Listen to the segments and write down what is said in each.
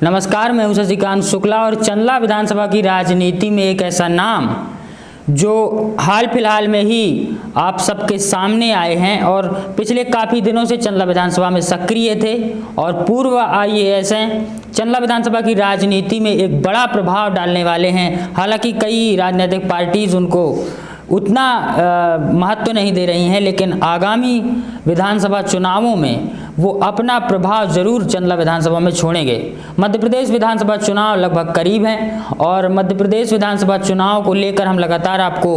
नमस्कार, मैं हूं शशिकांत शुक्ला और चंदला विधानसभा की राजनीति में एक ऐसा नाम जो हाल फिलहाल में ही आप सबके सामने आए हैं और पिछले काफ़ी दिनों से चंदला विधानसभा में सक्रिय थे और पूर्व आईएएस हैं, चंदला विधानसभा की राजनीति में एक बड़ा प्रभाव डालने वाले हैं। हालांकि कई राजनीतिक पार्टीज उनको उतना महत्व नहीं दे रही हैं, लेकिन आगामी विधानसभा चुनावों में वो अपना प्रभाव जरूर चंदला विधानसभा में छोड़ेंगे। मध्य प्रदेश विधानसभा चुनाव लगभग करीब हैं और मध्य प्रदेश विधानसभा चुनाव को लेकर हम लगातार आपको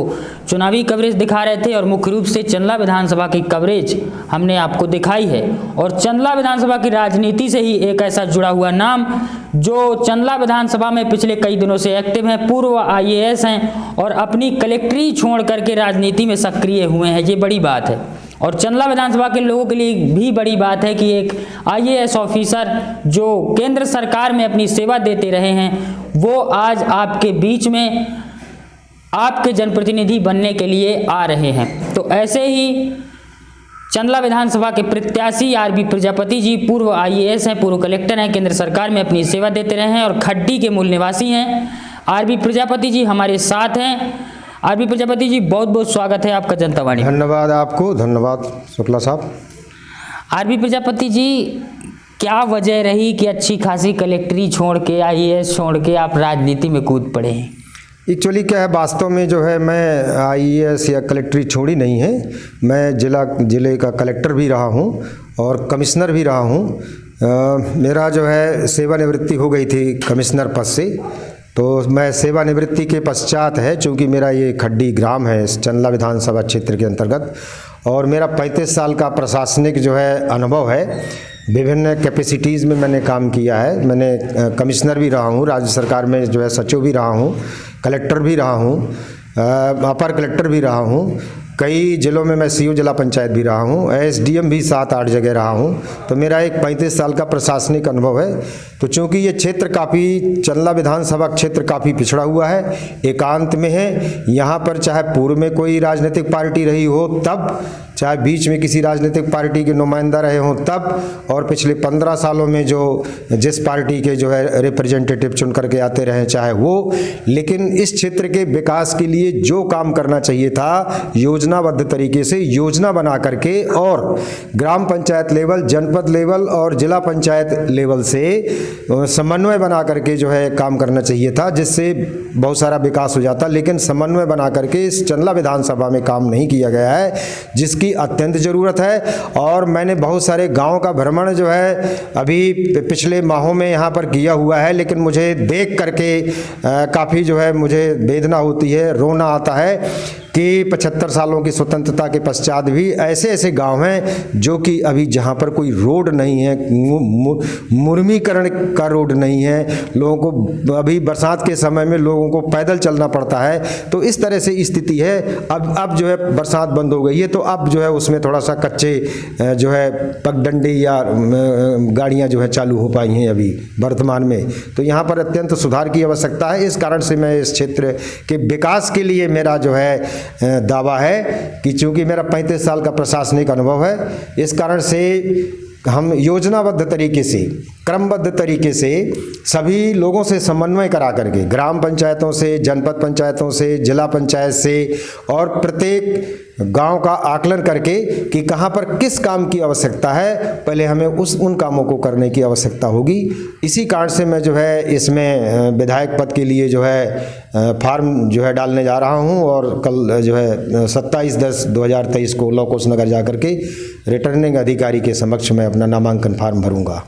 चुनावी कवरेज दिखा रहे थे और मुख्य रूप से चंदला विधानसभा की कवरेज हमने आपको दिखाई है। और चंदला विधानसभा की राजनीति से ही एक ऐसा जुड़ा हुआ नाम जो चंदला विधानसभा में पिछले कई दिनों से एक्टिव हैं, पूर्व आईएएस हैं और अपनी कलेक्ट्री छोड़ करके राजनीति में सक्रिय हुए हैं, ये बड़ी बात है। और चंदला विधानसभा के लोगों के लिए भी बड़ी बात है कि एक आईएएस ऑफिसर जो केंद्र सरकार में अपनी सेवा देते रहे हैं, वो आज आपके बीच में आपके जनप्रतिनिधि बनने के लिए आ रहे हैं। तो ऐसे ही चंदला विधानसभा के प्रत्याशी आरबी प्रजापति जी पूर्व आईएएस हैं, पूर्व कलेक्टर हैं, केंद्र सरकार में अपनी सेवा देते रहे हैं और खड्डी के मूल निवासी हैं। आरबी प्रजापति जी हमारे साथ हैं। आरबी प्रजापति जी, बहुत बहुत स्वागत है आपका जनता वाणी। धन्यवाद आपको, धन्यवाद शुक्ला साहब। आरबी प्रजापति जी, क्या वजह रही कि अच्छी खासी कलेक्ट्री छोड़ के, आईएएस छोड़ के आप राजनीति में कूद पड़े हैं? एक्चुअली क्या है, वास्तव में जो है मैं आईएएस या कलेक्ट्री छोड़ी नहीं है। मैं जिले का कलेक्टर भी रहा हूँ और कमिश्नर भी रहा हूँ। मेरा जो है सेवानिवृत्ति हो गई थी कमिश्नर पद से, तो मैं सेवानिवृत्ति के पश्चात है, चूँकि मेरा ये खड्डी ग्राम है इस चंदला विधानसभा क्षेत्र के अंतर्गत और मेरा 35 साल का प्रशासनिक जो है अनुभव है। विभिन्न कैपेसिटीज़ में मैंने काम किया है। मैंने कमिश्नर भी रहा हूँ, राज्य सरकार में जो है सचिव भी रहा हूँ, कलेक्टर भी रहा हूँ, अपर कलेक्टर भी रहा हूँ, कई जिलों में मैं सीईओ जिला पंचायत भी रहा हूँ, एसडीएम भी 7-8 जगह रहा हूँ। तो मेरा एक 35 साल का प्रशासनिक अनुभव है। तो चूँकि ये क्षेत्र काफ़ी, चंदला विधानसभा क्षेत्र काफ़ी पिछड़ा हुआ है, एकांत में है। यहाँ पर चाहे पूर्व में कोई राजनीतिक पार्टी रही हो तब, चाहे बीच में किसी राजनीतिक पार्टी के नुमाइंदा रहे हों तब, और पिछले 15 सालों में जो जिस पार्टी के जो है रिप्रेजेंटेटिव चुन करके आते रहे चाहे वो, लेकिन इस क्षेत्र के विकास के लिए जो काम करना चाहिए था योजनाबद्ध तरीके से योजना बना करके और ग्राम पंचायत लेवल, जनपद लेवल और जिला पंचायत लेवल से समन्वय बना करके जो है काम करना चाहिए था, जिससे बहुत सारा विकास हो जाता। लेकिन समन्वय बना करके इस चंदला विधानसभा में काम नहीं किया गया है, जिसकी अत्यंत ज़रूरत है। और मैंने बहुत सारे गाँव का भ्रमण जो है अभी पिछले माहों में यहाँ पर किया हुआ है, लेकिन मुझे देख करके काफ़ी जो है मुझे वेदना होती है, रोना आता है कि 75 सालों की स्वतंत्रता के पश्चात भी ऐसे ऐसे गांव हैं जो कि अभी जहां पर कोई रोड नहीं है, मुर्मीकरण का रोड नहीं है, लोगों को अभी बरसात के समय में लोगों को पैदल चलना पड़ता है। तो इस तरह से स्थिति है। अब जो है बरसात बंद हो गई है, तो अब जो है उसमें थोड़ा सा कच्चे जो है पगडंडी या गाड़ियाँ जो है चालू हो पाई हैं अभी वर्तमान में। तो यहाँ पर अत्यंत सुधार की आवश्यकता है। इस कारण से मैं इस क्षेत्र के विकास के लिए मेरा जो है दावा है कि चूंकि मेरा 35 साल का प्रशासनिक अनुभव है, इस कारण से हम योजनाबद्ध तरीके से, क्रमबद्ध तरीके से सभी लोगों से समन्वय करा करके, ग्राम पंचायतों से, जनपद पंचायतों से, जिला पंचायत से और प्रत्येक गांव का आकलन करके कि कहां पर किस काम की आवश्यकता है, पहले हमें उन कामों को करने की आवश्यकता होगी। इसी कारण से मैं जो है इसमें विधायक पद के लिए जो है फार्म जो है डालने जा रहा हूं और कल जो है 27/10/2023 को लौकुश नगर जा करके रिटर्निंग अधिकारी के समक्ष मैं अपना नामांकन फार्म भरूंगा।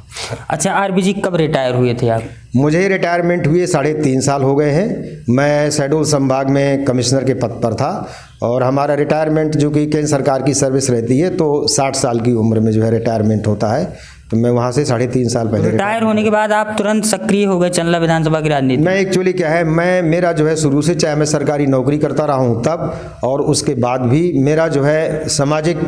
अच्छा आरबी जी, कब रिटायर हुए थे आप? मुझे रिटायरमेंट हुए 3.5 साल हो गए हैं। मैं शहडोल संभाग में कमिश्नर के पद पर था और हमारा रिटायरमेंट जो कि केंद्र सरकार की सर्विस रहती है तो 60 साल की उम्र में जो है रिटायरमेंट होता है। तो मैं वहाँ से 3.5 साल पहले रिटायर होने के बाद आप तुरंत सक्रिय हो गए चंदला विधानसभा की राजनीति? मैं एक्चुअली क्या है, मेरा जो है शुरू से, चाहे मैं सरकारी नौकरी करता रहा हूँ तब और उसके बाद भी मेरा जो है सामाजिक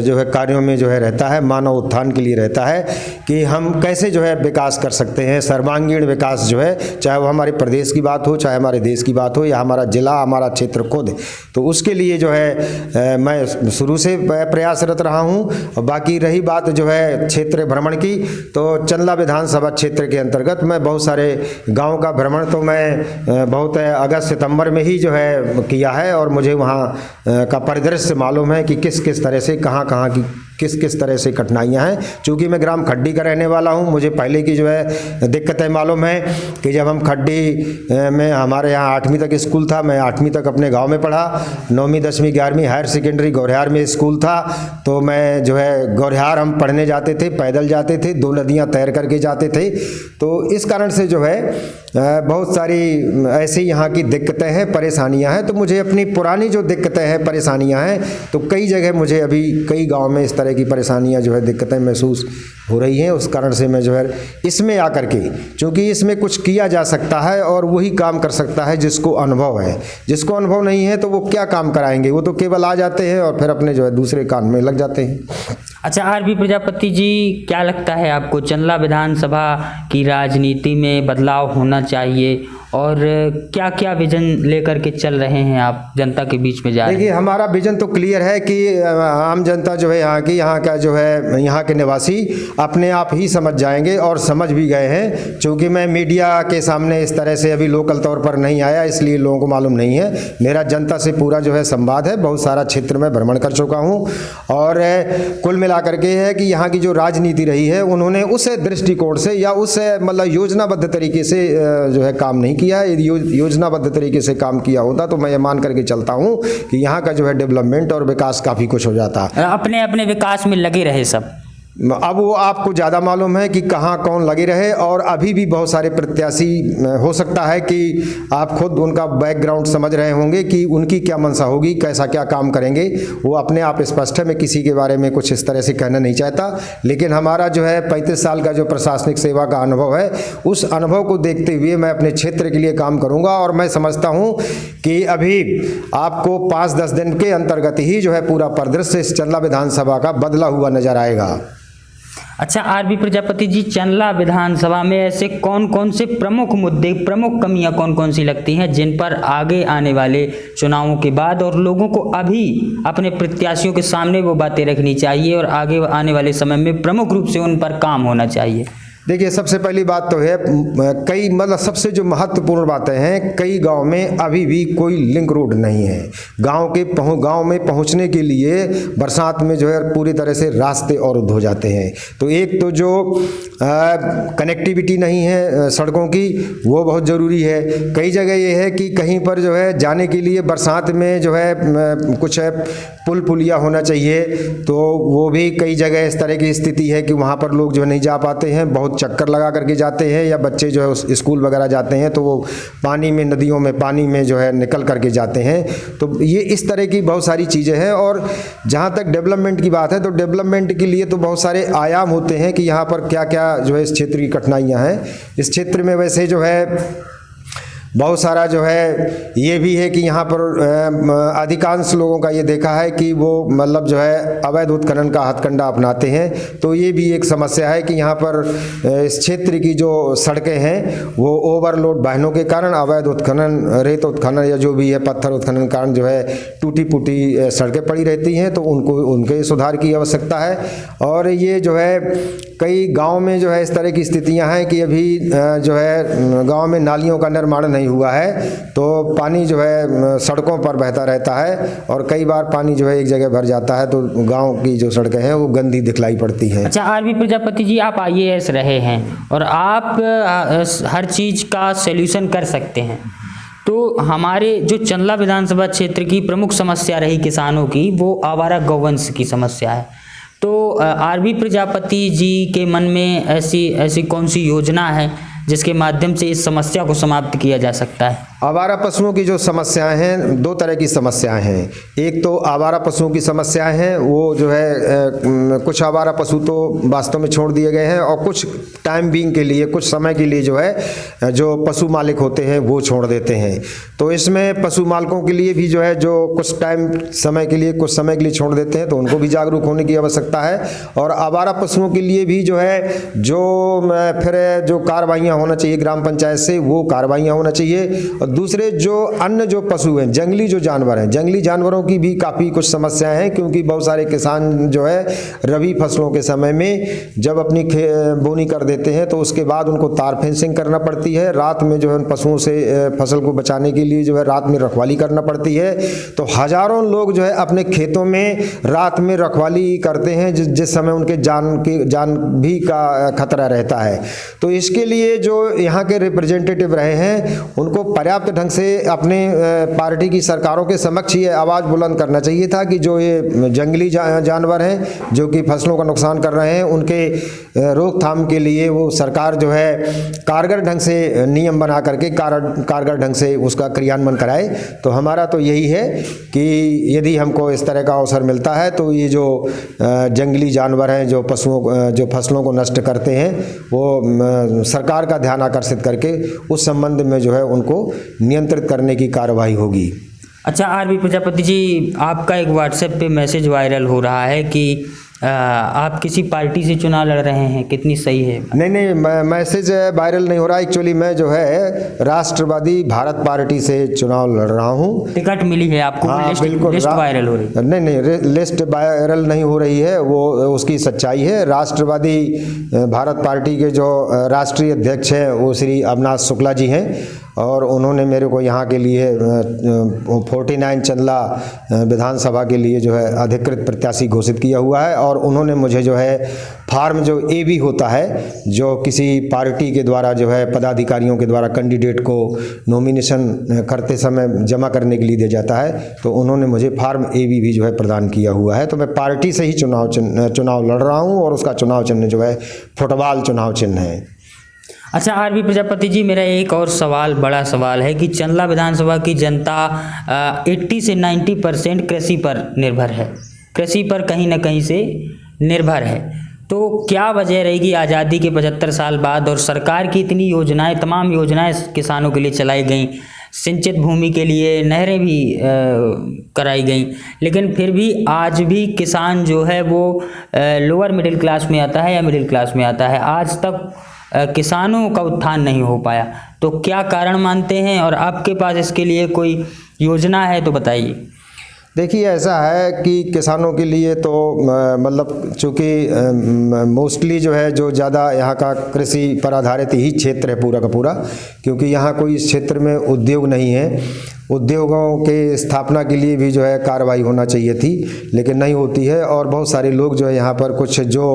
जो है कार्यों में जो है रहता है, मानव उत्थान के लिए रहता है कि हम कैसे जो है विकास कर सकते हैं, सर्वांगीण विकास जो है, चाहे वो हमारे प्रदेश की बात हो, चाहे हमारे देश की बात हो या हमारा जिला, हमारा क्षेत्र खुद। तो उसके लिए जो है मैं शुरू से प्रयासरत रहा हूँ। और बाकी रही बात जो है क्षेत्र भ्रमण की, तो चंदला विधानसभा क्षेत्र के अंतर्गत मैं बहुत सारे गाँव का भ्रमण तो मैं बहुत अगस्त सितंबर में ही जो है किया है, और मुझे वहाँ का परिदृश्य मालूम है कि किस किस तरह से कहाँ की किस किस तरह से कठिनाइयाँ हैं। चूँकि मैं ग्राम खड्डी का रहने वाला हूँ, मुझे पहले की जो है दिक्कतें मालूम है कि जब हम खड्डी में, हमारे यहाँ 8वीं तक स्कूल था, मैं 8वीं तक अपने गांव में पढ़ा, 9वीं 10वीं 11वीं हायर सेकेंडरी गौरिहार में स्कूल था, तो मैं जो है गौरिहार हम पढ़ने जाते थे, पैदल जाते थे, 2 नदियाँ तैर करके जाते थे। तो इस कारण से जो है बहुत सारी ऐसी यहाँ की दिक्कतें हैं, परेशानियाँ हैं। तो मुझे अपनी पुरानी जो दिक्कतें हैं, परेशानियाँ हैं, तो कई जगह मुझे अभी कई गाँव में इस तरह की परेशानियां जो है दिक्कतें महसूस हो रही हैं। उस कारण से मैं जो है इसमें आकर के, क्योंकि इसमें कुछ किया जा सकता है और वही काम कर सकता है जिसको अनुभव है। जिसको अनुभव नहीं है तो वो क्या काम कराएंगे, वो तो केवल आ जाते हैं और फिर अपने जो है दूसरे काम में लग जाते हैं। अच्छा, आरबी प्रजापति जी, क्या लगता है आपको चंदला विधानसभा की राजनीति में बदलाव होना चाहिए, और क्या क्या विजन लेकर के चल रहे हैं आप जनता के बीच में जा रहे हैं? देखिए, हमारा विजन तो क्लियर है कि आम जनता जो है यहाँ का जो है यहाँ के निवासी अपने आप ही समझ जाएंगे और समझ भी गए हैं। चूँकि मैं मीडिया के सामने इस तरह से अभी लोकल तौर पर नहीं आया, इसलिए लोगों को मालूम नहीं है। मेरा जनता से पूरा जो है संवाद है, बहुत सारा क्षेत्र में भ्रमण कर चुका हूँ, और कुल मिलाकर के है कि यहाँ की जो राजनीति रही है, उन्होंने उस दृष्टिकोण से या उस मतलब योजनाबद्ध तरीके से जो है काम नहीं किया है। यदि योजनाबद्ध तरीके से काम किया होता तो मैं ये मान करके चलता हूँ कि यहाँ का जो है डेवलपमेंट और विकास काफ़ी कुछ हो जाता। अपने अपने विकास में लगे रहे सब। अब वो आपको ज़्यादा मालूम है कि कहाँ कौन लगे रहे, और अभी भी बहुत सारे प्रत्याशी, हो सकता है कि आप खुद उनका बैकग्राउंड समझ रहे होंगे कि उनकी क्या मंशा होगी, कैसा क्या काम करेंगे, वो अपने आप स्पष्ट है। मैं किसी के बारे में कुछ इस तरह से कहना नहीं चाहता, लेकिन हमारा जो है 35 साल का जो प्रशासनिक सेवा का अनुभव है, उस अनुभव को देखते हुए मैं अपने क्षेत्र के लिए काम करूँगा। और मैं समझता हूँ कि अभी आपको 5-10 दिन के अंतर्गत ही जो है पूरा परिदृश्य इस चंदला विधानसभा का बदला हुआ नजर आएगा। अच्छा, आरबी प्रजापति जी, चंदला विधानसभा में ऐसे कौन कौन से प्रमुख मुद्दे, प्रमुख कमियां कौन कौन सी लगती हैं जिन पर आगे आने वाले चुनावों के बाद और लोगों को अभी अपने प्रत्याशियों के सामने वो बातें रखनी चाहिए और आगे आने वाले समय में प्रमुख रूप से उन पर काम होना चाहिए? देखिए, सबसे पहली बात तो है, कई मतलब सबसे जो महत्वपूर्ण बातें हैं, कई गांव में अभी भी कोई लिंक रोड नहीं है। गांव में पहुंचने के लिए बरसात में जो है पूरी तरह से रास्ते अवरुद्ध हो जाते हैं। तो एक तो जो कनेक्टिविटी नहीं है सड़कों की, वो बहुत ज़रूरी है। कई जगह ये है कि कहीं पर जो है जाने के लिए बरसात में जो है कुछ है पुलिया होना चाहिए, तो वो भी कई जगह इस तरह की स्थिति है कि वहाँ पर लोग जो है नहीं जा पाते हैं, बहुत चक्कर लगा करके जाते हैं, या बच्चे जो है स्कूल वगैरह जाते हैं तो वो पानी में, नदियों में पानी में जो है निकल करके जाते हैं। तो ये इस तरह की बहुत सारी चीज़ें हैं। और जहाँ तक डेवलपमेंट की बात है, तो डेवलपमेंट के लिए तो बहुत सारे आयाम होते हैं कि यहाँ पर क्या क्या जो है इस क्षेत्र की कठिनाइयाँ हैं। इस क्षेत्र में वैसे जो है बहुत सारा जो है ये भी है कि यहाँ पर अधिकांश लोगों का ये देखा है कि वो मतलब जो है अवैध उत्खनन का हथकंडा अपनाते हैं। तो ये भी एक समस्या है कि यहाँ पर इस क्षेत्र की जो सड़कें हैं वो ओवरलोड वाहनों के कारण, अवैध उत्खनन, रेत उत्खनन या जो भी है पत्थर उत्खनन के कारण जो है टूटी फूटी सड़कें पड़ी रहती हैं। तो उनके सुधार की आवश्यकता है। और ये जो है कई गाँव में जो है इस तरह की स्थितियाँ हैं कि अभी जो है गाँव में नालियों का निर्माण नहीं हुआ है, तो पानी जो है सड़कों पर बहता रहता है, और कई बार पानी जो है एक जगह भर जाता है तो गांव की जो सड़कें हैं वो गंदी दिखलाई पड़ती हैं। अच्छा, आरबी प्रजापति जी, आप IAS रहे हैं और आप हर चीज़ का सॉल्यूशन कर सकते हैं। तो हमारे जो चंदला विधानसभा क्षेत्र की प्रमुख समस्या रही किसानों की, वो आवारा गौवंश की समस्या है। तो आरबी प्रजापति जी के मन में ऐसी कौन सी योजना है जिसके माध्यम से इस समस्या को समाप्त किया जा सकता है? आवारा पशुओं की जो समस्याएं हैं, 2 तरह की समस्याएं हैं। एक तो आवारा पशुओं की समस्याएं हैं, वो जो है कुछ आवारा पशु तो वास्तव में छोड़ दिए गए हैं, और कुछ टाइम बीइंग के लिए, कुछ समय के लिए जो है जो पशु मालिक होते हैं वो छोड़ देते हैं। तो इसमें पशु मालिकों के लिए भी जो है जो कुछ समय के लिए छोड़ देते हैं, तो उनको भी जागरूक होने की आवश्यकता है। और आवारा पशुओं के लिए भी जो है जो फिर जो कार्रवाइयाँ कार्रवाइयाँ होना चाहिए ग्राम पंचायत से, वो कार्रवाइयाँ होना चाहिए। और दूसरे जो अन्य जो पशु हैं, जंगली जो जानवर हैं, जंगली जानवरों की भी काफ़ी कुछ समस्याएं हैं, क्योंकि बहुत सारे किसान जो है रबी फसलों के समय में जब अपनी बोनी कर देते हैं तो उसके बाद उनको तार फेंसिंग करना पड़ती है। रात में जो है पशुओं से फसल को बचाने के लिए जो है रात में रखवाली करना पड़ती है। तो हजारों लोग जो है अपने खेतों में रात में रखवाली करते हैं, जिस समय उनके जान भी का खतरा रहता है। तो इसके लिए जो यहाँ के रिप्रेजेंटेटिव रहे हैं उनको पर्याप्त ढंग से अपने पार्टी की सरकारों के समक्ष ये आवाज़ बुलंद करना चाहिए था कि जो ये जंगली जानवर हैं जो कि फसलों का नुकसान कर रहे हैं, उनके रोकथाम के लिए वो सरकार जो है कारगर ढंग से नियम बना करके कारगर ढंग से उसका क्रियान्वयन कराए। तो हमारा तो यही है कि यदि हमको इस तरह का अवसर मिलता है तो ये जो जंगली जानवर हैं जो जो फसलों को नष्ट करते हैं, वो सरकार का ध्यान आकर्षित करके उस संबंध में जो है उनको नियंत्रित करने की कार्रवाई होगी। अच्छा आर.बी. प्रजापति जी, आपका एक व्हाट्सएप पे मैसेज वायरल हो रहा है कि आप किसी पार्टी से चुनाव लड़ रहे हैं, कितनी सही है? नहीं, मैसेज वायरल नहीं हो रहा। एक्चुअली मैं जो है राष्ट्रवादी भारत पार्टी से चुनाव लड़ रहा हूँ। टिकट मिली है आपको? हाँ, बिल्कुल। लिस्ट वायरल हो रही है? नहीं, लिस्ट वायरल नहीं हो रही है, वो उसकी सच्चाई है। राष्ट्रवादी भारत पार्टी के जो राष्ट्रीय अध्यक्ष हैं वो श्री अविनाश शुक्ला जी हैं, और उन्होंने मेरे को यहाँ के लिए 49 चंदला विधानसभा के लिए जो है अधिकृत प्रत्याशी घोषित किया हुआ है। और उन्होंने मुझे जो है फार्म जो AB होता है, जो किसी पार्टी के द्वारा जो है पदाधिकारियों के द्वारा कैंडिडेट को नॉमिनेशन करते समय जमा करने के लिए दिया जाता है, तो उन्होंने मुझे फार्म AB भी जो है प्रदान किया हुआ है। तो मैं पार्टी से ही चुनाव लड़ रहा हूँ, और उसका चुनाव चिन्ह जो है फुटबॉल चुनाव चिन्ह है। अच्छा आर.बी. प्रजापति जी, मेरा एक और सवाल, बड़ा सवाल है कि चंदला विधानसभा की जनता 80 से 90% कृषि पर निर्भर है, कृषि पर कहीं ना कहीं से निर्भर है। तो क्या वजह रहेगी आज़ादी के 75 साल बाद और सरकार की इतनी योजनाएं, तमाम योजनाएं किसानों के लिए चलाई गई, सिंचित भूमि के लिए नहरें भी कराई गई, लेकिन फिर भी आज भी किसान जो है वो लोअर मिडिल क्लास में आता है या मिडिल क्लास में आता है, आज तक किसानों का उत्थान नहीं हो पाया। तो क्या कारण मानते हैं, और आपके पास इसके लिए कोई योजना है तो बताइए। देखिए, ऐसा है कि किसानों के लिए तो मतलब चूँकि मोस्टली जो है जो ज़्यादा यहाँ का कृषि पर आधारित ही क्षेत्र है पूरा का पूरा, क्योंकि यहाँ कोई इस क्षेत्र में उद्योग नहीं है। उद्योगों के स्थापना के लिए भी जो है कार्रवाई होना चाहिए थी, लेकिन नहीं होती है। और बहुत सारे लोग जो है यहाँ पर कुछ जो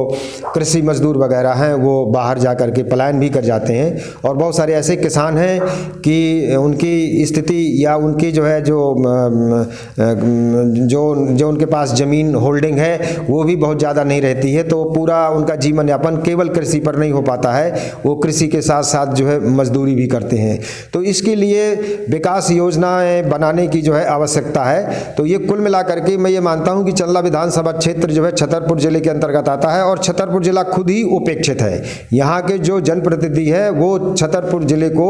कृषि मजदूर वगैरह हैं वो बाहर जा कर के पलायन भी कर जाते हैं, और बहुत सारे ऐसे किसान हैं कि उनकी स्थिति या उनकी जो है जो उनके पास ज़मीन होल्डिंग है वो भी बहुत ज़्यादा नहीं रहती है, तो पूरा उनका जीवन यापन केवल कृषि पर नहीं हो पाता है, वो कृषि के साथ साथ जो है मजदूरी भी करते हैं। तो इसके लिए विकास योजना बनाने की जो है आवश्यकता है। तो ये कुल मिलाकर के मैं ये मानता हूँ कि चंदला विधानसभा क्षेत्र जो है छतरपुर जिले के अंतर्गत आता है, और छतरपुर जिला खुद ही उपेक्षित है। यहाँ के जो जनप्रतिनिधि है वो छतरपुर जिले को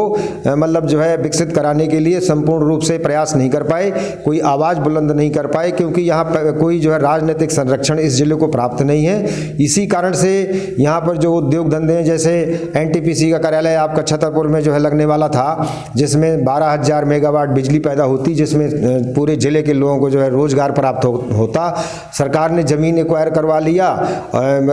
मतलब जो है विकसित कराने के लिए संपूर्ण रूप से प्रयास नहीं कर पाए, कोई आवाज़ बुलंद नहीं कर पाए, क्योंकि यहाँ पर कोई जो है राजनीतिक संरक्षण इस जिले को प्राप्त नहीं है। इसी कारण से यहाँ पर जो उद्योग धंधे हैं, जैसे NTPC का कार्यालय आपका छतरपुर में जो है लगने वाला था, जिसमें 12,000 मेगावाट बिजली पैदा होती, जिसमें पूरे जिले के लोगों को जो है रोजगार प्राप्त होता। सरकार ने ज़मीन एक्वायर करवा लिया,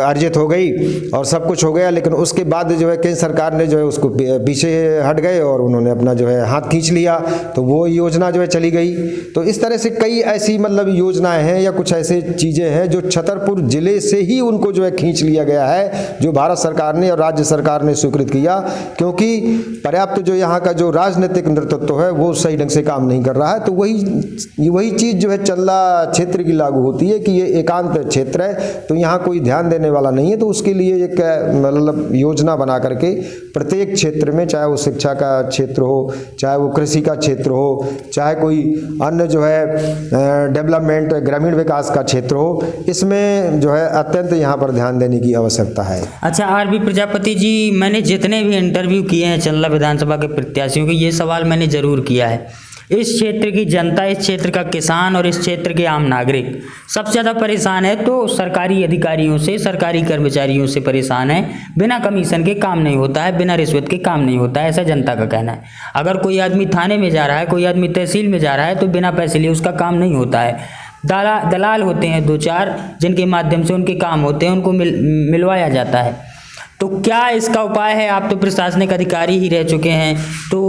अर्जित हो गई और सब कुछ हो गया, लेकिन उसके बाद जो है केंद्र सरकार ने जो है उसको पीछे हट गए और उन्होंने अपना जो है हाथ खींच लिया, तो वो योजना जो है चली गई। तो इस तरह से कई ऐसी मतलब योजनाएं हैं या कुछ ऐसे चीज़ें हैं जो छतरपुर जिले से ही उनको जो है खींच लिया गया है, जो भारत सरकार ने और राज्य सरकार ने स्वीकृत किया, क्योंकि पर्याप्त जो यहाँ का जो राजनीतिक नेतृत्व है वो सही ढंग से काम नहीं कर रहा है। तो वही चीज़ जो है चंदला क्षेत्र की लागू होती है कि ये एकांत क्षेत्र है, तो यहाँ कोई ध्यान देने वाला नहीं है। तो उसके लिए एक मतलब योजना बना करके प्रत्येक क्षेत्र में, चाहे वो शिक्षा का क्षेत्र हो, चाहे वो कृषि का क्षेत्र हो, चाहे कोई अन्य जो है डेवलपमेंट ग्रामीण विकास का क्षेत्र हो, इसमें जो है अत्यंत यहाँ पर ध्यान देने की आवश्यकता है। अच्छा आर.बी. प्रजापति जी, मैंने जितने भी इंटरव्यू किए हैं चंदला विधानसभा के प्रत्याशियों के, ये सवाल मैंने ज़रूर किया है। इस क्षेत्र की जनता, इस क्षेत्र का किसान और इस क्षेत्र के आम नागरिक सबसे ज़्यादा परेशान है। तो सरकारी अधिकारियों से, सरकारी कर्मचारियों से परेशान है। बिना कमीशन के काम नहीं होता है, बिना रिश्वत के काम नहीं होता है, ऐसा जनता का कहना है। अगर कोई आदमी थाने में जा रहा है, कोई आदमी तहसील में जा रहा है तो बिना पैसे लिए उसका काम नहीं होता है। दलाल होते हैं 2-4 जिनके माध्यम से उनके काम होते हैं, उनको मिलवाया जाता है। तो क्या इसका उपाय है? आप तो प्रशासनिक अधिकारी ही रह चुके हैं, तो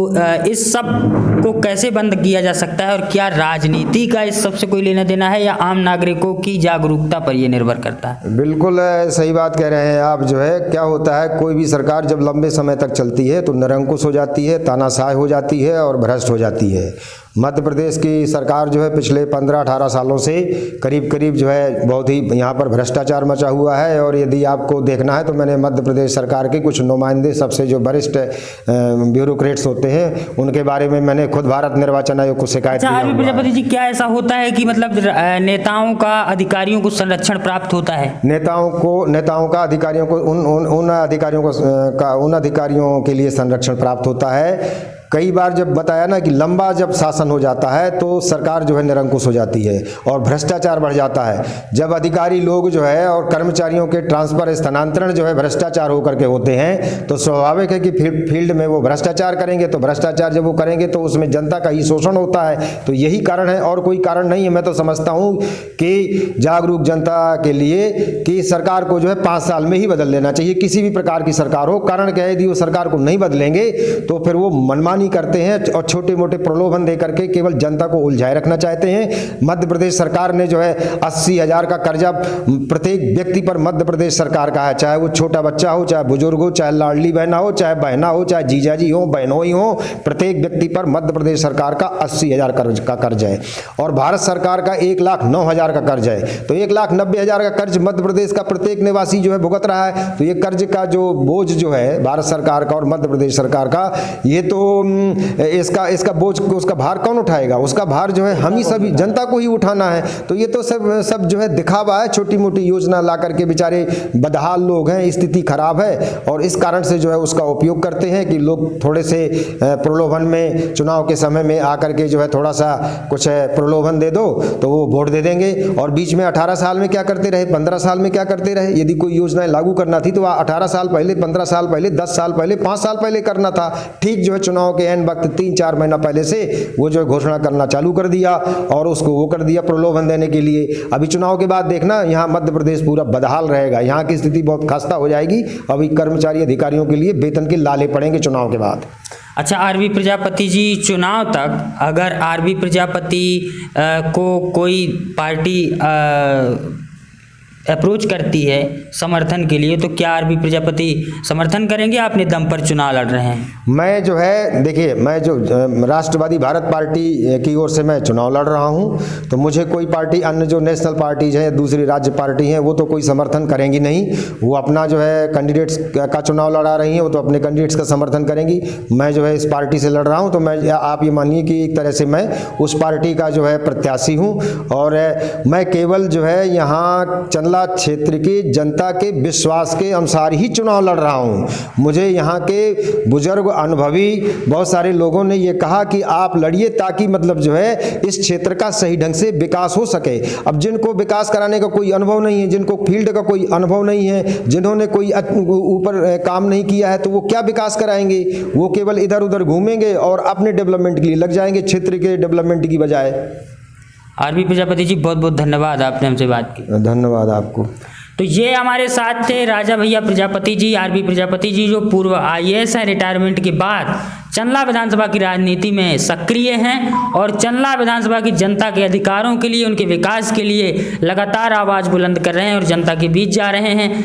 इस सब को कैसे बंद किया जा सकता है? और क्या राजनीति का इस सब से कोई लेना देना है या आम नागरिकों की जागरूकता पर यह निर्भर करता है? बिल्कुल सही बात कह रहे हैं आप। जो है क्या होता है, कोई भी सरकार जब लंबे समय तक चलती है तो निरंकुश हो जाती है, तानाशाह हो जाती है और भ्रष्ट हो जाती है। मध्य प्रदेश की सरकार जो है पिछले 15-18 सालों से करीब जो है बहुत ही यहाँ पर भ्रष्टाचार मचा हुआ है। और यदि आपको देखना है तो मैंने मध्य प्रदेश सरकार के कुछ नुमाइंदे, सबसे जो वरिष्ठ ब्यूरोक्रेट्स होते हैं, उनके बारे में मैंने खुद भारत निर्वाचन आयोग को शिकायत की। आरबी प्रजापति जी, क्या ऐसा होता है कि मतलब नेताओं का अधिकारियों को संरक्षण प्राप्त होता है? नेताओं का अधिकारियों को उन अधिकारियों के लिए संरक्षण प्राप्त होता है। कई बार जब बताया ना कि लंबा जब शासन हो जाता है तो सरकार जो है निरंकुश हो जाती है और भ्रष्टाचार बढ़ जाता है। जब अधिकारी लोग जो है और कर्मचारियों के ट्रांसफर, स्थानांतरण जो है भ्रष्टाचार होकर के होते हैं, तो स्वाभाविक है कि फील्ड में वो भ्रष्टाचार करेंगे। तो भ्रष्टाचार जब वो करेंगे तो उसमें जनता का ही शोषण होता है। तो यही कारण है और कोई कारण नहीं है। मैं तो समझता हूँ कि जागरूक जनता के लिए कि सरकार को जो है 5 साल में ही बदल लेना चाहिए, किसी भी प्रकार की सरकार हो। कारण क्या है, यदि वो सरकार को नहीं बदलेंगे तो फिर वो मनमानी करते हैं और छोटे मोटे प्रलोभन दे करके केवल जनता को उलझाए रखना चाहते हैं। मध्य प्रदेश सरकार ने जो है 80,000 का कर्जा प्रत्येक व्यक्ति पर मध्य प्रदेश सरकार का है, चाहे वो छोटा बच्चा हो, चाहे बुजुर्ग हो, चाहे लाडली बहना हो, चाहे बहना हो, चाहे जीजाजी हो, बहनोई हो, प्रत्येक व्यक्ति पर मध्य प्रदेश सरकार का 80,000 का कर्ज है। और भारत सरकार का 1,09,000 का कर्ज है। तो 1,90,000 का कर्ज मध्य प्रदेश का प्रत्येक निवासी जो है भुगत रहा है। तो ये कर्ज का जो बोझ जो है भारत सरकार का और मध्य प्रदेश सरकार का, ये तो इसका बोझ, उसका भार कौन उठाएगा? उसका भार जो है हम ही सभी जनता को ही उठाना है। तो ये तो सब जो है दिखावा है, छोटी मोटी योजना ला करके। बेचारे बदहाल लोग हैं, स्थिति खराब है और इस कारण से जो है उसका उपयोग करते हैं कि लोग थोड़े से प्रलोभन में, चुनाव के समय में आकर के जो है थोड़ा सा कुछ प्रलोभन दे दो तो वो वोट दे देंगे। और बीच में 18 साल में क्या करते रहे, 15 साल में क्या करते रहे? यदि कोई योजनाएं लागू करना थी तो 18 साल पहले, 15 साल पहले, 10 साल पहले, 5 साल पहले करना था। ठीक जो है चुनाव के एंड वक्त 3-4 महीना पहले से वो जो है घोषणा करना चालू कर दिया और उसको वो कर दिया प्रलोभन देने के लिए। अभी चुनाव के बाद देखना यहाँ मध्य प्रदेश पूरा बदहाल रहेगा, यहाँ की स्थिति बहुत खस्ता हो जाएगी। अभी कर्मचारी अधिकारियों के लिए वेतन के लाले पड़ेंगे चुनाव के बाद। अच्छा आरबी प्रजापति जी, चुनाव तक अगर आरबी प्रजापति को कोई पार्टी अप्रोच करती है समर्थन के लिए, तो क्या आरबी प्रजापति समर्थन करेंगे? अपने दम पर चुनाव लड़ रहे हैं। मैं जो है, देखिए, मैं जो राष्ट्रवादी भारत पार्टी की ओर से मैं चुनाव लड़ रहा हूं, तो मुझे कोई पार्टी, अन्य जो नेशनल पार्टीज हैं, दूसरी राज्य पार्टी हैं, वो तो कोई समर्थन करेंगी नहीं। वो अपना जो है कैंडिडेट्स का चुनाव लड़ा रही हैं, वो तो अपने कैंडिडेट्स का समर्थन करेंगी। मैं जो है इस पार्टी से लड़ रहा हूँ, तो मैं, आप ये मानिए कि एक तरह से मैं उस पार्टी का जो है प्रत्याशी हूँ। और मैं केवल जो है यहाँ चंदला क्षेत्र की जनता के विश्वास के अनुसार ही चुनाव लड़ रहा हूं। मुझे यहाँ के बुजुर्ग, अनुभवी बहुत सारे लोगों ने ये कहा कि आप लड़िए ताकि मतलब जो है इस क्षेत्र का सही ढंग से विकास हो सके। अब जिनको विकास कराने का कोई अनुभव नहीं है, जिनको फील्ड का कोई अनुभव नहीं है, जिन्होंने कोई ऊपर काम नहीं किया है, तो वो क्या विकास कराएंगे? वो केवल इधर उधर घूमेंगे और अपने डेवलपमेंट के लिए लग जाएंगे, क्षेत्र के डेवलपमेंट की बजाय। आरबी प्रजापति जी, बहुत बहुत धन्यवाद, आपने हमसे बात की। धन्यवाद आपको। तो ये हमारे साथ थे राजा भैया प्रजापति जी, आरबी प्रजापति जी, जो पूर्व IAS हैं। रिटायरमेंट के बाद चंदला विधानसभा की राजनीति में सक्रिय हैं और चंदला विधानसभा की जनता के अधिकारों के लिए, उनके विकास के लिए लगातार आवाज़ बुलंद कर रहे हैं और जनता के बीच जा रहे हैं।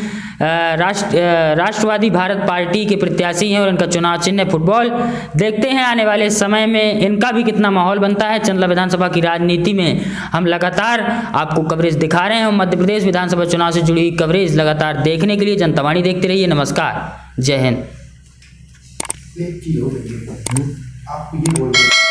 राष्ट्रवादी भारत पार्टी के प्रत्याशी हैं और इनका चुनाव चिन्ह है फुटबॉल। देखते हैं आने वाले समय में इनका भी कितना माहौल बनता है। चंदला विधानसभा की राजनीति में हम लगातार आपको कवरेज दिखा रहे हैं और मध्य प्रदेश विधानसभा चुनाव से जुड़ी हुई कवरेज लगातार देखने के लिए जनता वाणी देखते रहिए। नमस्कार, जय हिंद। एक चीज हो गई है, आप ये बोल रहे हैं